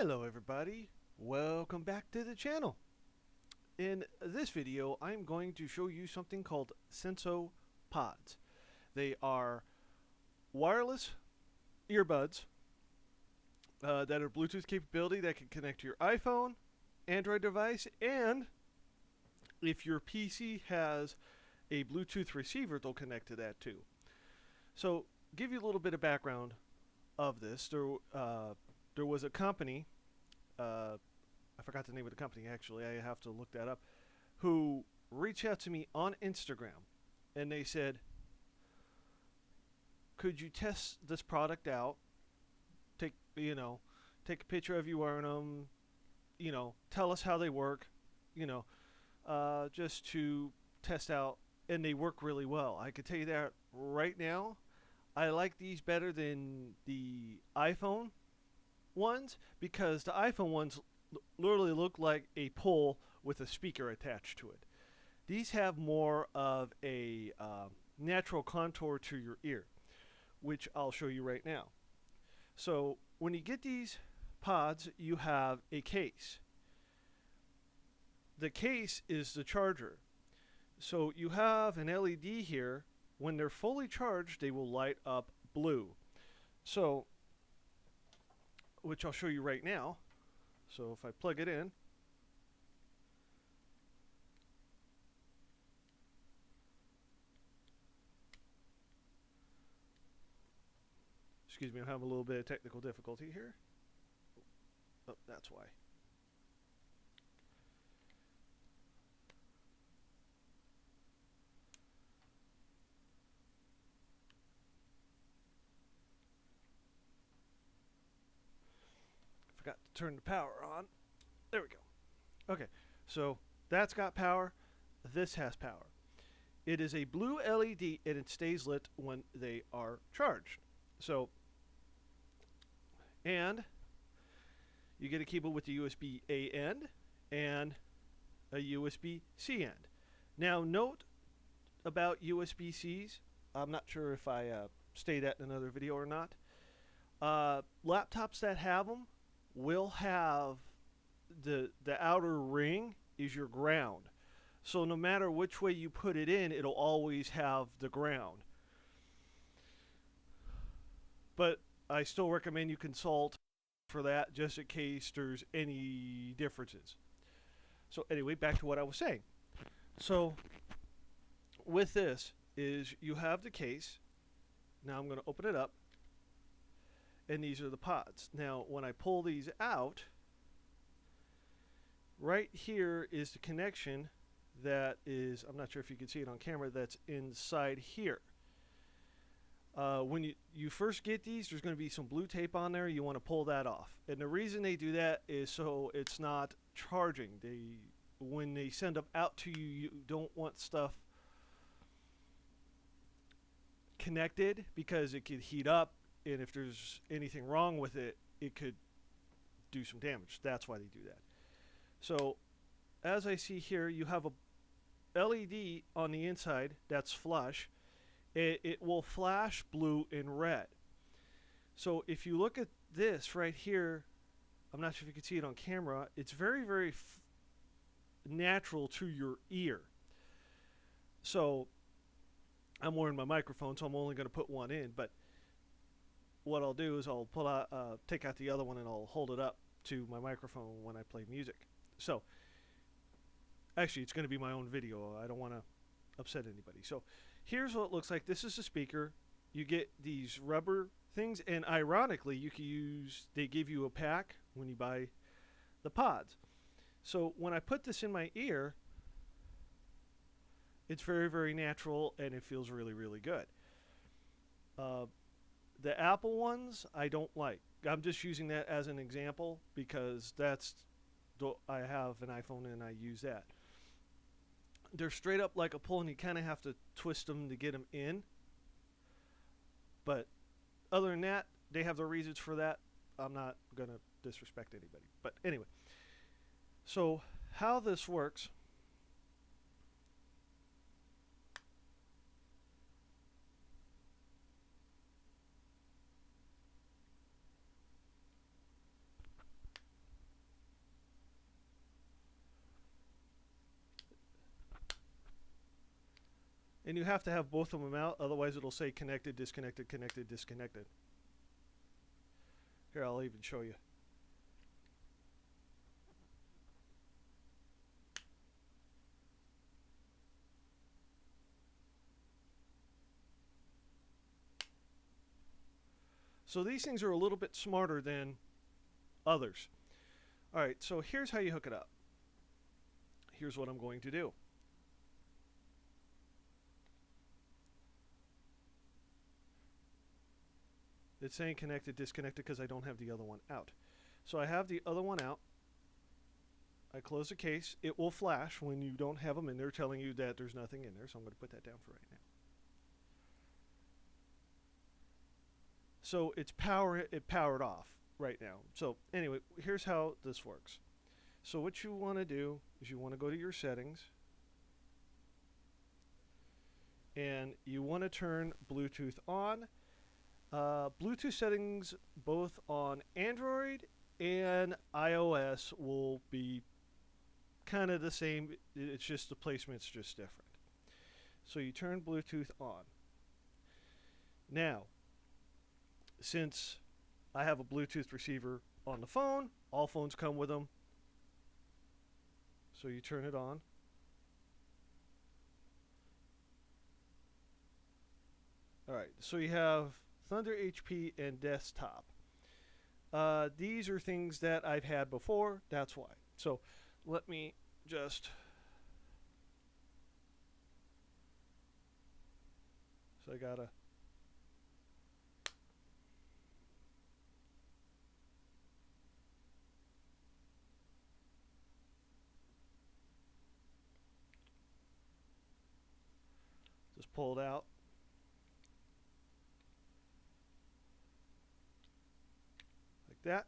Hello everybody, welcome back to the channel. In this video I'm going to show you something called Senso Pods. They are wireless earbuds that are Bluetooth capability that can connect to your iPhone, Android device, and if your PC has a Bluetooth receiver they'll connect to that too. So give you a little bit of background of this. There was a company, I forgot the name of the company actually, I have to look that up, who reached out to me on Instagram and they said, could you test this product out, take a picture of you wearing them, tell us how they work, just to test out, and they work really well. I could tell you that right now. I like these better than the iPhone ones because the iPhone ones literally look like a pole with a speaker attached to it. These have more of a natural contour to your ear, which I'll show you right now. So when you get these pods, you have a case. The case is the charger. So you have an LED here. When they're fully charged, they will light up blue. So, which I'll show you right now. So if I plug it in, excuse me, I'm having a little bit of technical difficulty here. Oh, that's why. Forgot to turn the power on. There we go. Okay, so that's got power. This has power. It is a blue LED and it stays lit when they are charged. So, and you get a cable with the USB A end and a USB C end. Now, note about USB Cs. I'm not sure if I say that in another video or not. Laptops that have them will have the outer ring is your ground. So no matter which way you put it in, it'll always have the ground. But I still recommend you consult for that just in case there's any differences. So anyway, back to what I was saying. So with this is you have the case. Now I'm going to open it up. And these are the pods. Now when I pull these out, right here is the connection that is, I'm not sure if you can see it on camera, that's inside here. When you first get these, there's going to be some blue tape on there. You want to pull that off. And the reason they do that is so it's not charging. When they send them out to you, you don't want stuff connected because it could heat up. And if there's anything wrong with it, it could do some damage. That's why they do that. So as I see here, you have a LED on the inside that's flush. It will flash blue and red. So if you look at this right here, I'm not sure if you can see it on camera, it's very, very natural to your ear. So I'm wearing my microphone, so I'm only going to put one in, but what I'll do is I'll pull out, take out the other one and I'll hold it up to my microphone when I play music. So actually it's going to be my own video. I don't want to upset anybody. So here's what it looks like. This is the speaker. You get these rubber things, and ironically you can use, they give you a pack when you buy the pods. So when I put this in my ear, it's very, very natural and it feels really, really good. The Apple ones I don't like. I'm just using that as an example because I have an iPhone and I use that. They're straight up like a pull and you kind of have to twist them to get them in. But other than that, they have their reasons for that. I'm not going to disrespect anybody. But anyway, so how this works. And you have to have both of them out, otherwise it'll say connected, disconnected, connected, disconnected. Here, I'll even show you. So these things are a little bit smarter than others. All right, so here's how you hook it up. Here's what I'm going to do. It's saying connected, disconnected because I don't have the other one out. So I have the other one out. I close the case. It will flash when you don't have them in there, telling you that there's nothing in there. So I'm going to put that down for right now. So it powered off right now. So anyway, here's how this works. So what you want to do is you want to go to your settings, and you want to turn Bluetooth on. Bluetooth settings both on Android and iOS will be kind of the same. It's just the placement's just different. So you turn Bluetooth on. Now, since I have a Bluetooth receiver on the phone, all phones come with them. So you turn it on. All right, so you have Thunder HP and Desktop. These are things that I've had before, that's why. So let me just... So I gotta... Just pull it out. Like that.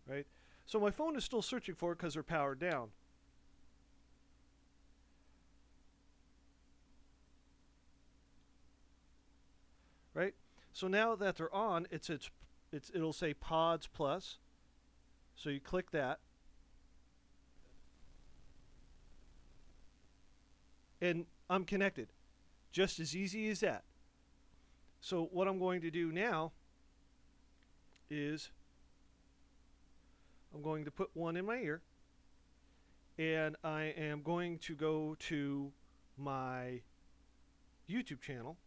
Right? So my phone is still searching for it because they're powered down. Right? So now that they're on, it'll say Pods Plus. So you click that. And I'm connected. Just as easy as that. So what I'm going to do now is I'm going to put one in my ear, and I am going to go to my YouTube channel,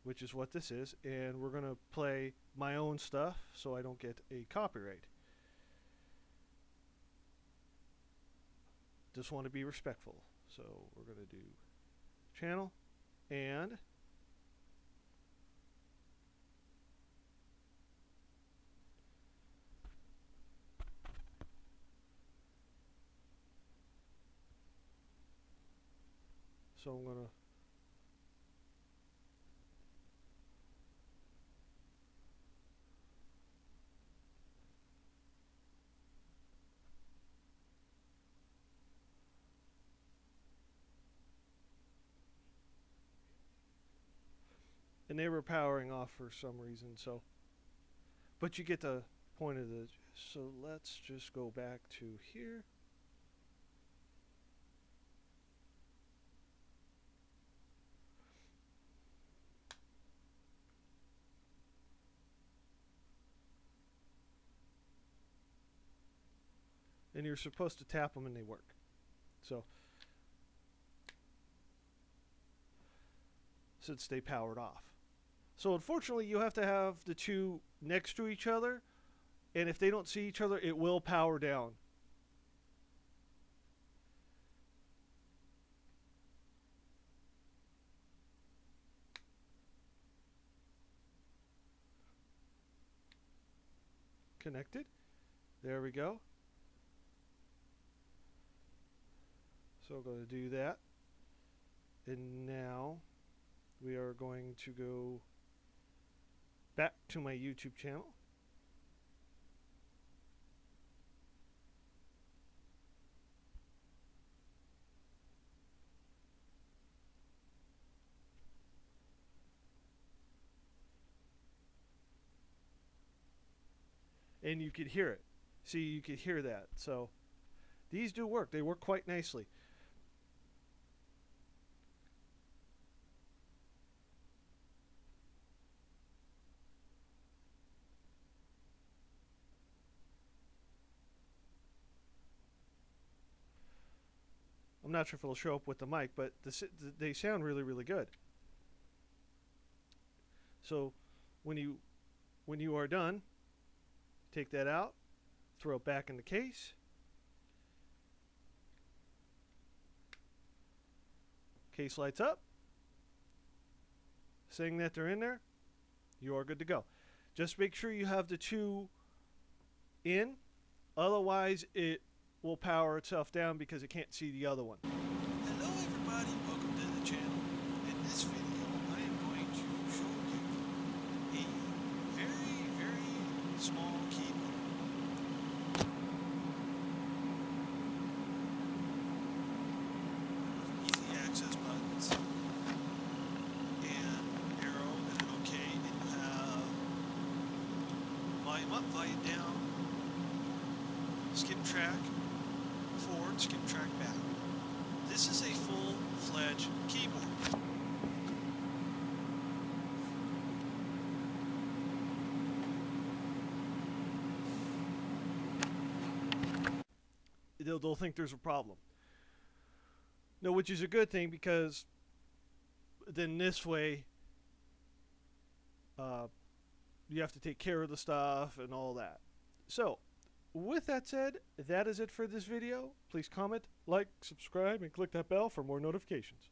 which is what this is, and we're going to play my own stuff so I don't get a copyright. Just want to be respectful. So we're going to do channel, and so I'm going to and they were powering off for some reason, so but you get the point of the... So let's just go back to here. And you're supposed to tap them and they work. So since they powered off. So unfortunately you have to have the two next to each other, and if they don't see each other it will power down. Connected. There we go. So I'm going to do that. And now we are going to go back to my YouTube channel. And you could hear it. See, you could hear that. So these do work. They work quite nicely. I'm not sure if it'll show up with the mic, but they sound really, really good. So when you are done, take that out, throw it back in the case. Case lights up, saying that they're in there. You are good to go. Just make sure you have the two in, otherwise it will power itself down because it can't see the other one. Hello everybody, welcome to the channel. In this video I am going to show you a very, very small keyboard. Easy access buttons and arrow and an OK, and you have volume up, volume down, skip track forward, skip track back. This is a full-fledged keyboard. They'll think there's a problem. No, which is a good thing because then this way you have to take care of the stuff and all that. So with that said, that is it for this video. Please comment, like, subscribe, and click that bell for more notifications.